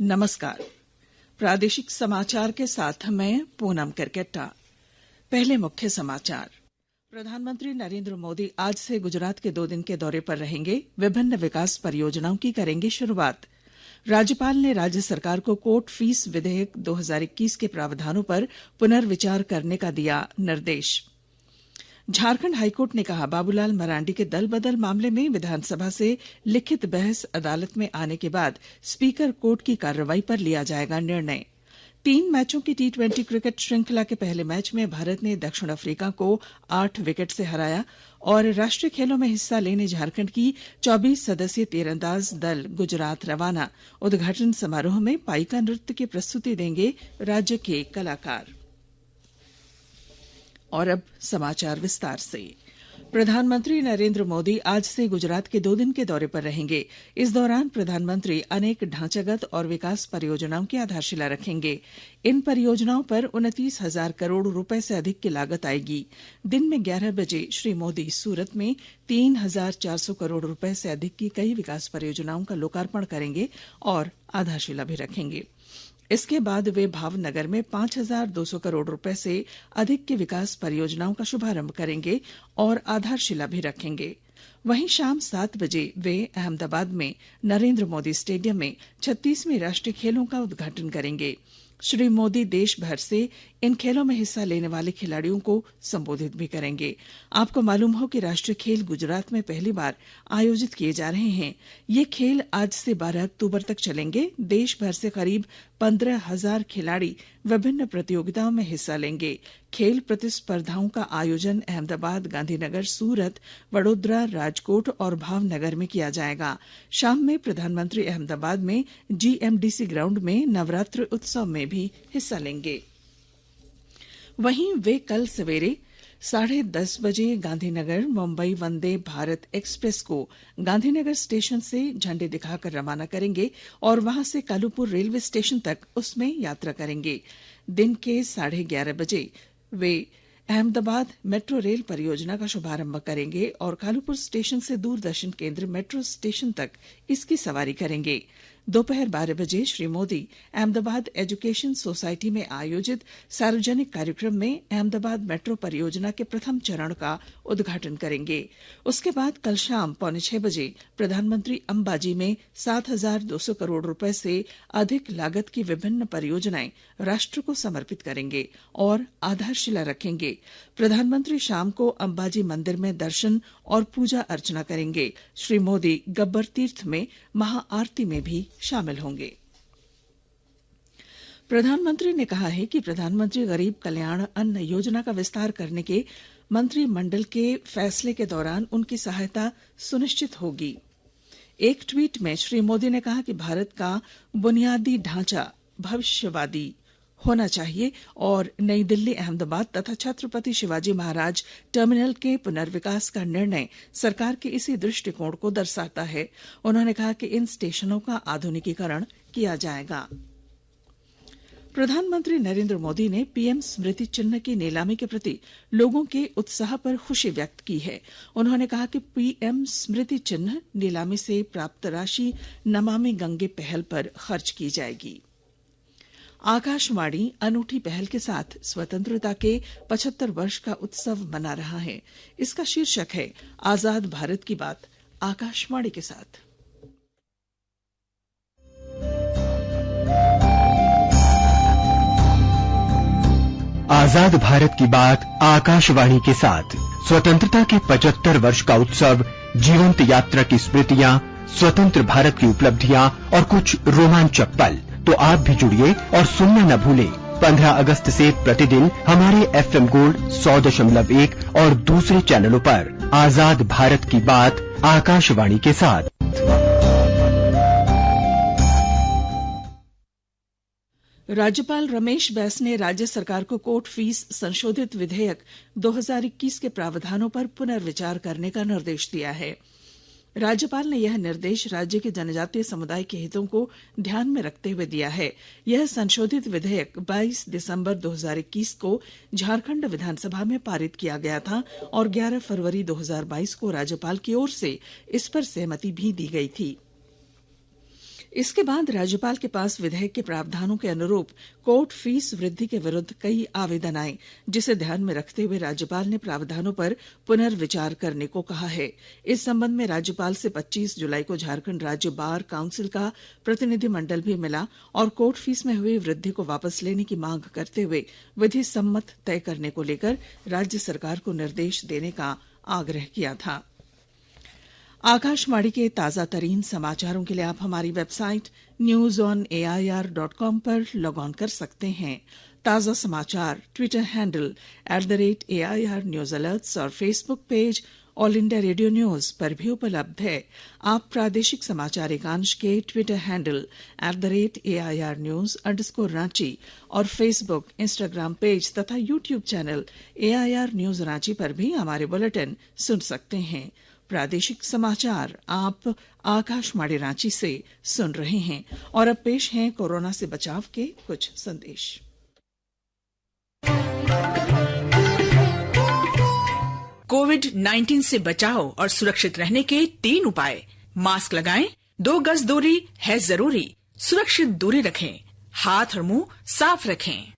नमस्कार। प्रादेशिक समाचार के साथ मैं पूनम करकेट्टा। पहले मुख्य समाचार। प्रधानमंत्री नरेंद्र मोदी आज से गुजरात के 2 दिन के दौरे पर रहेंगे। विभिन्न विकास परियोजनाओं की करेंगे शुरुआत। राज्यपाल ने राज्य सरकार को कोर्ट फीस विधेयक 2021 के प्रावधानों पर पुनर्विचार करने का दिया निर्देश। झारखंड हाईकोर्ट ने कहा, बाबूलाल मरांडी के दल बदल मामले में विधानसभा से लिखित बहस अदालत में आने के बाद स्पीकर कोर्ट की कार्रवाई पर लिया जाएगा निर्णय। 3 मैचों की T20 क्रिकेट श्रृंखला के पहले मैच में भारत ने दक्षिण अफ्रीका को 8 विकेट से हराया और राष्ट्रीय खेलों में हिस्सा लेने झारखंड की 24 सदस्यीय तीरंदाज दल गुजरात रवाना। उद्घाटन समारोह में पाइका नृत्य की प्रस्तुति देंगे राज्य के कलाकार। और अब समाचार विस्तार से। प्रधानमंत्री नरेंद्र मोदी आज से गुजरात के 2 दिन के दौरे पर रहेंगे। इस दौरान प्रधानमंत्री अनेक ढांचागत और विकास परियोजनाओं की आधारशिला रखेंगे। इन परियोजनाओं पर 29,000 करोड़ रुपए से अधिक की लागत आएगी। दिन में 11 बजे श्री मोदी सूरत में 3,400 करोड़ रुपए से अधिक की कई विकास परियोजनाओं का लोकार्पण करेंगे और आधारशिला भी रखेंगे। इसके बाद वे भावनगर में 5,200 करोड़ रुपए से अधिक की विकास परियोजनाओं का शुभारंभ करेंगे और आधारशिला भी रखेंगे। वहीं शाम 7 बजे वे अहमदाबाद में नरेंद्र मोदी स्टेडियम में 36वीं राष्ट्रीय खेलों का उद्घाटन करेंगे। श्री मोदी देश भर से इन खेलों में हिस्सा लेने वाले खिलाड़ियों को संबोधित भी करेंगे। आपको मालूम हो कि राष्ट्रीय खेल गुजरात में पहली बार आयोजित किए जा रहे हैं। ये खेल आज से 12 अक्टूबर तक चलेंगे। देश भर से करीब 15,000 खिलाड़ी विभिन्न प्रतियोगिताओं में हिस्सा लेंगे। खेल प्रतिस्पर्धाओं का आयोजन अहमदाबाद, गांधीनगर, सूरत, वडोदरा, राजकोट और भावनगर में किया जाएगा। शाम में प्रधानमंत्री अहमदाबाद में GMDC ग्राउंड में नवरात्र उत्सव में भी हिस्सा लेंगे। वहीं वे कल सवेरे 10:30 बजे गांधीनगर मुंबई वंदे भारत एक्सप्रेस को गांधीनगर स्टेशन से झंडे दिखाकर रवाना करेंगे और वहां से कालूपुर रेलवे स्टेशन तक उसमें यात्रा करेंगे। दिन के 11:30 बजे वे अहमदाबाद मेट्रो रेल परियोजना का शुभारंभ करेंगे और कालूपुर स्टेशन से दूरदर्शन केंद्र मेट्रो स्टेशन तक इसकी सवारी करेंगे। दोपहर 12 बजे श्री मोदी अहमदाबाद एजुकेशन सोसाइटी में आयोजित सार्वजनिक कार्यक्रम में अहमदाबाद मेट्रो परियोजना के प्रथम चरण का उद्घाटन करेंगे। उसके बाद कल शाम 5:45 बजे प्रधानमंत्री अंबाजी में 7,200 करोड़ रुपए से अधिक लागत की विभिन्न परियोजनाएं राष्ट्र को समर्पित करेंगे और आधारशिला रखेंगे। प्रधानमंत्री शाम को अंबाजी मंदिर में दर्शन और पूजा अर्चना करेंगे। श्री मोदी गब्बर तीर्थ में महाआरती में भी शामिल होंगे। प्रधानमंत्री ने कहा है कि प्रधानमंत्री गरीब कल्याण अन्न योजना का विस्तार करने के मंत्रिमंडल के फैसले के दौरान उनकी सहायता सुनिश्चित होगी। एक ट्वीट में श्री मोदी ने कहा कि भारत का बुनियादी ढांचा भविष्यवादी होना चाहिए और नई दिल्ली, अहमदाबाद तथा छत्रपति शिवाजी महाराज टर्मिनल के पुनर्विकास का निर्णय सरकार के इसी दृष्टिकोण को दर्शाता है। उन्होंने कहा कि इन स्टेशनों का आधुनिकीकरण किया जाएगा। प्रधानमंत्री नरेंद्र मोदी ने पीएम स्मृति चिन्ह की नीलामी के प्रति लोगों के उत्साह पर खुशी व्यक्त की है। उन्होंने कहा कि पीएम स्मृति चिन्ह नीलामी से प्राप्त राशि नमामि गंगे पहल पर खर्च की जाएगी। आकाशवाणी अनूठी पहल के साथ स्वतंत्रता के 75 वर्ष का उत्सव मना रहा है। इसका शीर्षक है आजाद भारत की बात, आकाशवाणी के साथ। आजाद भारत की बात आकाशवाणी के साथ। स्वतंत्रता के 75 वर्ष का उत्सव, जीवंत यात्रा की स्मृतियां, स्वतंत्र भारत की उपलब्धियां और कुछ रोमांचक पल। तो आप भी जुड़िए और सुनना न भूलें। 15 अगस्त से प्रतिदिन हमारे FM गोल्ड 100.1 और दूसरे चैनलों पर आजाद भारत की बात आकाशवाणी के साथ। राज्यपाल रमेश बैस ने राज्य सरकार को कोर्ट फीस संशोधित विधेयक 2021 के प्रावधानों पर पुनर्विचार करने का निर्देश दिया है। राज्यपाल ने यह निर्देश राज्य के जनजातीय समुदाय के हितों को ध्यान में रखते हुए दिया है। यह संशोधित विधेयक 22 दिसंबर 2021 को झारखंड विधानसभा में पारित किया गया था और 11 फरवरी 2022 को राज्यपाल की ओर से इस पर सहमति भी दी गई थी। इसके बाद राज्यपाल के पास विधेयक के प्रावधानों के अनुरूप कोर्ट फीस वृद्धि के विरुद्ध कई आवेदन आए, जिसे ध्यान में रखते हुए राज्यपाल ने प्रावधानों पर पुनर्विचार करने को कहा है। इस संबंध में राज्यपाल से 25 जुलाई को झारखंड राज्य बार काउंसिल का प्रतिनिधिमंडल भी मिला और कोर्ट फीस में हुई वृद्धि को वापस लेने की मांग करते हुए विधि सम्मत तय करने को लेकर राज्य सरकार को निर्देश देने का आग्रह किया था। आकाशवाणी के ताजा तरीन समाचारों के लिए आप हमारी वेबसाइट newsonair.com पर लॉग ऑन कर सकते हैं। ताजा समाचार Twitter handle @AIR news alerts और Facebook page All India Radio news पर भी उपलब्ध है। आप प्रादेशिक समाचार एकांश के ट्विटर हैंडल @AIR News_Ranchi और फेसबुक, इंस्टाग्राम पेज तथा YouTube channel AIR news Ranchi पर भी हमारे बुलेटिन सुन सकते हैं। प्रादेशिक समाचार आप आकाशवाणी रांची से सुन रहे हैं और अब पेश हैं कोरोना से बचाव के कुछ संदेश। कोविड-19 से बचाव और सुरक्षित रहने के 3 उपाय। मास्क लगाएं, 2 गज दूरी है जरूरी, सुरक्षित दूरी रखें, हाथ और मुंह साफ रखें।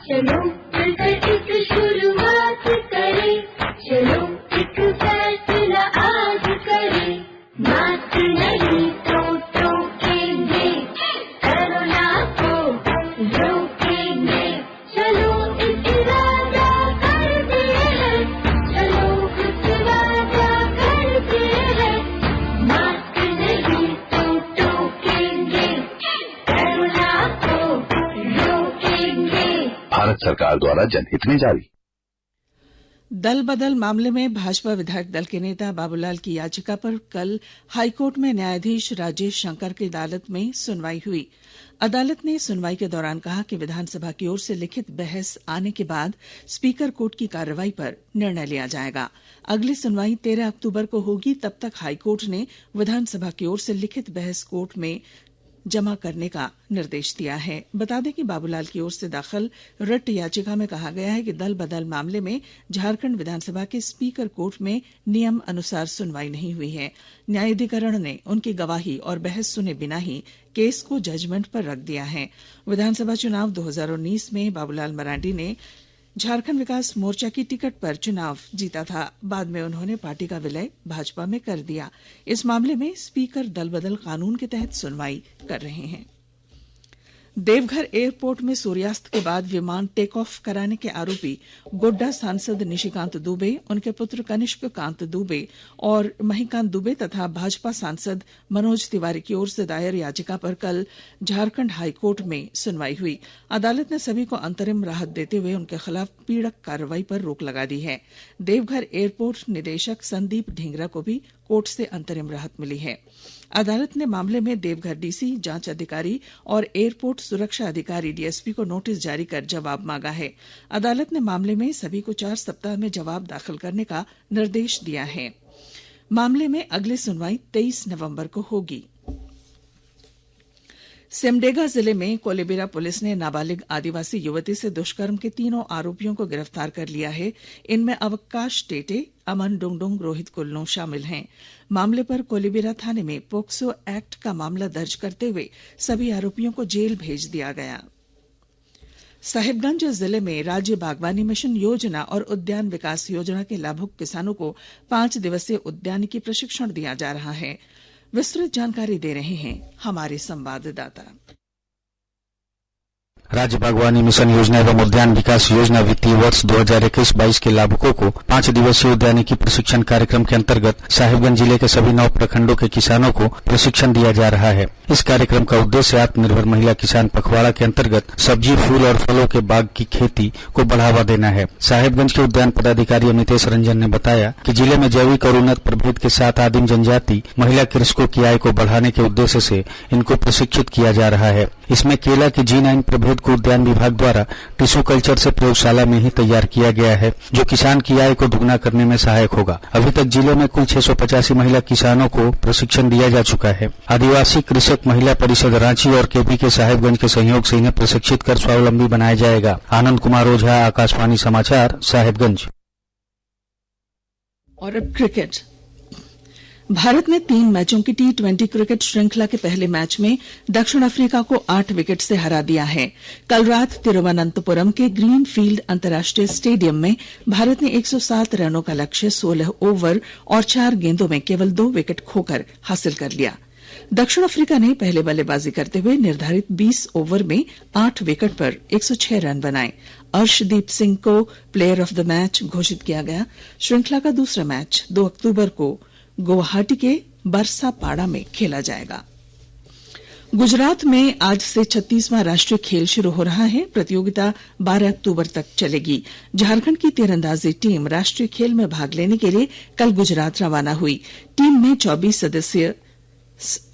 चलो मिलकर एक शुरुआत करें, चलो एक फैसला आज करें, मास्क नहीं तो टोकेंगे, कोरोना को रोकेंगे, चलो इस वादा करते हैं, चलो इस वादा करते हैं, मास्क नहीं तो टोकेंगे, कोरोना को रोकेंगे। भारत सरकार द्वारा जनहित में जारी। दल बदल मामले में भाजपा विधायक दल के नेता बाबूलाल की याचिका पर कल हाईकोर्ट में न्यायाधीश राजेश शंकर की अदालत में सुनवाई हुई। अदालत ने सुनवाई के दौरान कहा कि विधानसभा की ओर से लिखित बहस आने के बाद स्पीकर कोर्ट की कार्रवाई पर निर्णय लिया जाएगा। अगली सुनवाई 13 अक्टूबर को होगी। तब तक हाईकोर्ट ने विधानसभा की ओर से लिखित बहस कोर्ट में जमा करने का निर्देश दिया है। बता दें कि बाबूलाल की ओर से दाखिल रिट याचिका में कहा गया है कि दल बदल मामले में झारखंड विधानसभा के स्पीकर कोर्ट में नियम अनुसार सुनवाई नहीं हुई है। न्यायाधिकरण ने उनकी गवाही और बहस सुने बिना ही केस को जजमेंट पर रख दिया है। विधानसभा चुनाव 2019 में बाबूलाल मरांडी ने झारखंड विकास मोर्चा की टिकट पर चुनाव जीता था। बाद में उन्होंने पार्टी का विलय भाजपा में कर दिया। इस मामले में स्पीकर दल बदल कानून के तहत सुनवाई कर रहे हैं। देवघर एयरपोर्ट में सूर्यास्त के बाद विमान टेक ऑफ कराने के आरोपी गोड्डा सांसद निशिकांत दुबे, उनके पुत्र कनिष्क कांत दुबे और महिकांत दुबे तथा भाजपा सांसद मनोज तिवारी की ओर से दायर याचिका पर कल झारखंड हाईकोर्ट में सुनवाई हुई। अदालत ने सभी को अंतरिम राहत देते हुए उनके खिलाफ पीड़क कार्रवाई पर रोक लगा दी है। देवघर एयरपोर्ट निदेशक संदीप ढींगरा को भी कोर्ट से अंतरिम राहत मिली है। अदालत ने मामले में देवघर डीसी, जांच अधिकारी और एयरपोर्ट सुरक्षा अधिकारी डीएसपी को नोटिस जारी कर जवाब मांगा है। अदालत ने मामले में सभी को 4 सप्ताह में जवाब दाखिल करने का निर्देश दिया है। मामले में अगली सुनवाई 23 नवंबर को होगी। सिमडेगा जिले में कोलेबिरा पुलिस ने नाबालिग आदिवासी युवती से दुष्कर्म के 3 आरोपियों को गिरफ्तार कर लिया है। इनमें अवकाश टेटे, अमन डुंगडुंग, रोहित कुल्लू शामिल हैं। मामले पर कोलेबिरा थाने में पोक्सो एक्ट का मामला दर्ज करते हुए सभी आरोपियों को जेल भेज दिया गया। साहिबगंज जिले में राज्य बागवानी मिशन योजना और उद्यान विकास योजना के लाभुक किसानों को 5 दिवसीय उद्यानिकी प्रशिक्षण दिया जा रहा है। विस्तृत जानकारी दे रहे हैं हमारे संवाददाता। राज्य बागवानी मिशन योजना एवं उद्यान विकास योजना वित्तीय वर्ष 2021-22 के लाभुकों को 5 दिवसीय उद्यानिकी प्रशिक्षण कार्यक्रम के अंतर्गत साहिबगंज जिले के सभी 9 प्रखंडों के किसानों को प्रशिक्षण दिया जा रहा है। इस कार्यक्रम का उद्देश्य आत्मनिर्भर महिला किसान पखवाड़ा के अंतर्गत सब्जी, फूल और फलों के बाग की खेती को बढ़ावा देना है। साहिबगंज के उद्यान पदाधिकारी अमितेश रंजन ने बताया कि जिले में जैविक और उन्नत प्रभेद के साथ आदिम जनजाति महिला कृषकों की आय को बढ़ाने के उद्देश्य से इनको प्रशिक्षित किया जा रहा है। इसमें केला की G9 प्रभेद को उद्यान विभाग द्वारा टिश्यू कल्चर से प्रयोगशाला में ही तैयार किया गया है, जो किसान की आय को दुगना करने में सहायक होगा। अभी तक जिले में कुल 685 महिला किसानों को प्रशिक्षण दिया जा चुका है। आदिवासी कृषक महिला परिषद रांची और केपी के साहिबगंज के सहयोग से इन्हें प्रशिक्षित कर स्वावलंबी बनाया जाएगा। आनंद कुमार ओझा, आकाशवाणी समाचार, साहिबगंज। और अब क्रिकेट। भारत ने 3 मैचों की T20 क्रिकेट श्रृंखला के पहले मैच में दक्षिण अफ्रीका को 8 विकेट से हरा दिया है। कल रात तिरुवनंतपुरम के ग्रीन फील्ड अंतर्राष्ट्रीय स्टेडियम में भारत ने 107 रनों का लक्ष्य 16 ओवर और 4 गेंदों में केवल 2 विकेट खोकर हासिल कर लिया। दक्षिण अफ्रीका ने पहले बल्लेबाजी करते हुए निर्धारित 20 ओवर में 8 विकेट पर 106 रन बनाए। अर्शदीप सिंह को प्लेयर ऑफ द मैच घोषित किया गया। श्रृंखला का दूसरा मैच 2 अक्टूबर को गुवाहाटी के बरसापाड़ा में खेला जाएगा। गुजरात में आज से 36वां राष्ट्रीय खेल शुरू हो रहा है। प्रतियोगिता 12 अक्टूबर तक चलेगी। झारखंड की तीरंदाजी टीम राष्ट्रीय खेल में भाग लेने के लिए कल गुजरात रवाना हुई। टीम में 24 सदस्य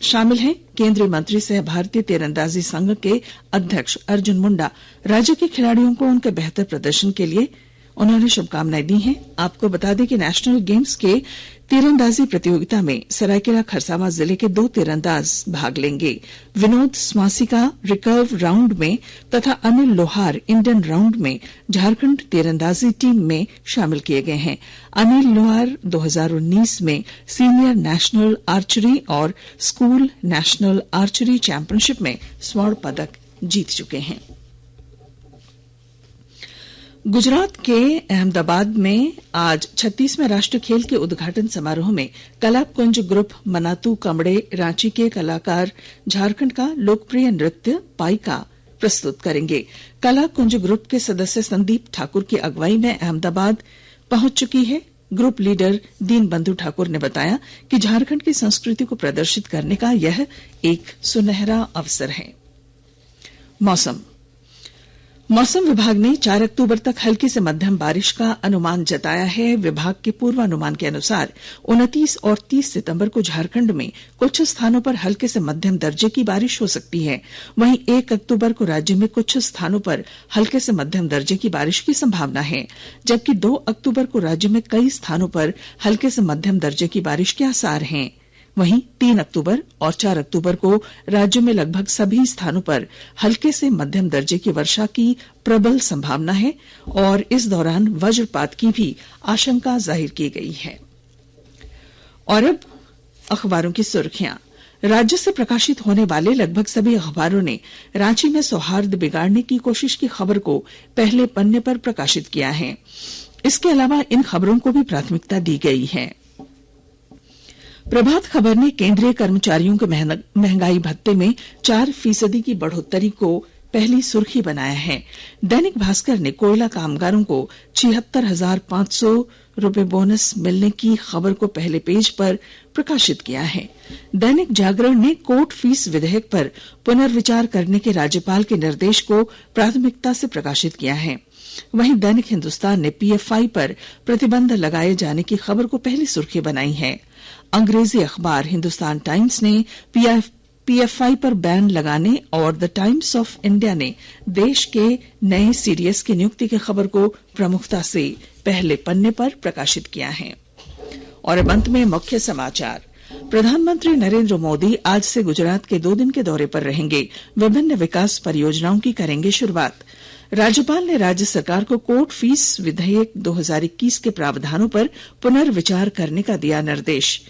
शामिल हैं। केंद्रीय मंत्री सह भारतीय तीरंदाजी संघ के अध्यक्ष अर्जुन मुंडा राज्य के खिलाड़ियों को उनके बेहतर प्रदर्शन के लिए उन्होंने शुभकामनाएं दी हैं। आपको बता दें कि नेशनल गेम्स के तीरंदाजी प्रतियोगिता में सरायकेला खरसावां जिले के 2 तीरंदाज भाग लेंगे। विनोद स्वासिका रिकर्व राउंड में तथा अनिल लोहार इंडियन राउंड में झारखंड तीरंदाजी टीम में शामिल किए गए हैं। अनिल लोहार 2019 में सीनियर नेशनल आर्चरी और स्कूल नेशनल आर्चरी चैंपियनशिप में स्वर्ण पदक जीत चुके हैं। गुजरात के अहमदाबाद में आज 36वें राष्ट्रीय खेल के उद्घाटन समारोह में कला कुंज ग्रुप मनातू कमड़े रांची के कलाकार झारखंड का लोकप्रिय नृत्य पाइका प्रस्तुत करेंगे। कला कुंज ग्रुप के सदस्य संदीप ठाकुर की अगुवाई में अहमदाबाद पहुंच चुकी है। ग्रुप लीडर दीन बंधु ठाकुर ने बताया कि झारखंड की संस्कृति को प्रदर्शित करने का यह एक सुनहरा अवसर है। मौसम विभाग ने 4 अक्टूबर तक हल्की से मध्यम बारिश का अनुमान जताया है। विभाग के पूर्वानुमान के अनुसार 29 और 30 सितंबर को झारखंड में कुछ स्थानों पर हल्के से मध्यम दर्जे की बारिश हो सकती है। वहीं 1 अक्टूबर को राज्य में कुछ स्थानों पर हल्के से मध्यम दर्जे की बारिश की संभावना है, जबकि 2 अक्टूबर को राज्य में कई स्थानों पर हल्के से मध्यम दर्जे की बारिश के आसार हैं। वहीं 3 अक्टूबर और 4 अक्टूबर को राज्य में लगभग सभी स्थानों पर हल्के से मध्यम दर्जे की वर्षा की प्रबल संभावना है और इस दौरान वज्रपात की भी आशंका जाहिर की गई है। और अब अखबारों की सुर्खियां। राज्य से प्रकाशित होने वाले लगभग सभी अखबारों ने रांची में सौहार्द बिगाड़ने की कोशिश की खबर को पहले पन्ने पर प्रकाशित किया है। इसके अलावा इन खबरों को भी प्राथमिकता दी गई है। प्रभात खबर ने केंद्रीय कर्मचारियों के महंगाई भत्ते में 4% की बढ़ोतरी को पहली सुर्खी बनाया है। दैनिक भास्कर ने कोयला कामगारों को 76,500 रुपए बोनस मिलने की खबर को पहले पेज पर प्रकाशित किया है। दैनिक जागरण ने कोर्ट फीस विधेयक पर पुनर्विचार करने के राज्यपाल के निर्देश को प्राथमिकता से प्रकाशित किया है। वहीं दैनिक हिंदुस्तान ने पीएफआई पर प्रतिबंध लगाए जाने की खबर को पहली सुर्खी बनाई है। अंग्रेजी अखबार हिंदुस्तान टाइम्स ने पीएफआई पर बैन लगाने और द टाइम्स ऑफ इंडिया ने देश के नए सीडीएस की नियुक्ति की खबर को प्रमुखता से पहले पन्ने पर प्रकाशित किया है। और अब अंत में मुख्य समाचार। प्रधानमंत्री नरेंद्र मोदी आज से गुजरात के 2 दिन के दौरे पर रहेंगे। विभिन्न विकास परियोजनाओं की करेंगे शुरुआत। राज्यपाल ने राज्य सरकार को कोर्ट फीस विधेयक 2021 के प्रावधानों पर पुनर्विचार करने का दिया निर्देश।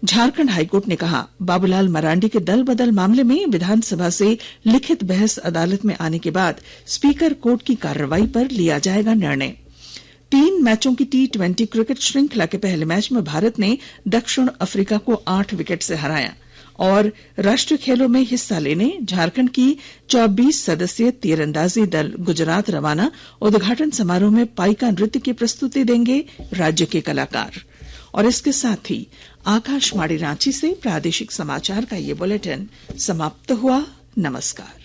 झारखंड हाईकोर्ट ने कहा, बाबूलाल मरांडी के दल बदल मामले में विधानसभा से लिखित बहस अदालत में आने के बाद स्पीकर कोर्ट की कार्रवाई पर लिया जाएगा निर्णय। 3 मैचों की T20 क्रिकेट श्रृंखला के पहले मैच में भारत ने दक्षिण अफ्रीका को 8 विकेट से हराया। और राष्ट्रीय खेलों में हिस्सा लेने झारखंड की 24 सदस्यीय तीरंदाजी दल गुजरात रवाना। उद्घाटन समारोह में पाइका नृत्य की प्रस्तुति देंगे राज्य के कलाकार। और इसके साथ ही आकाशवाणी रांची से प्रादेशिक समाचार का ये बुलेटिन समाप्त हुआ। नमस्कार।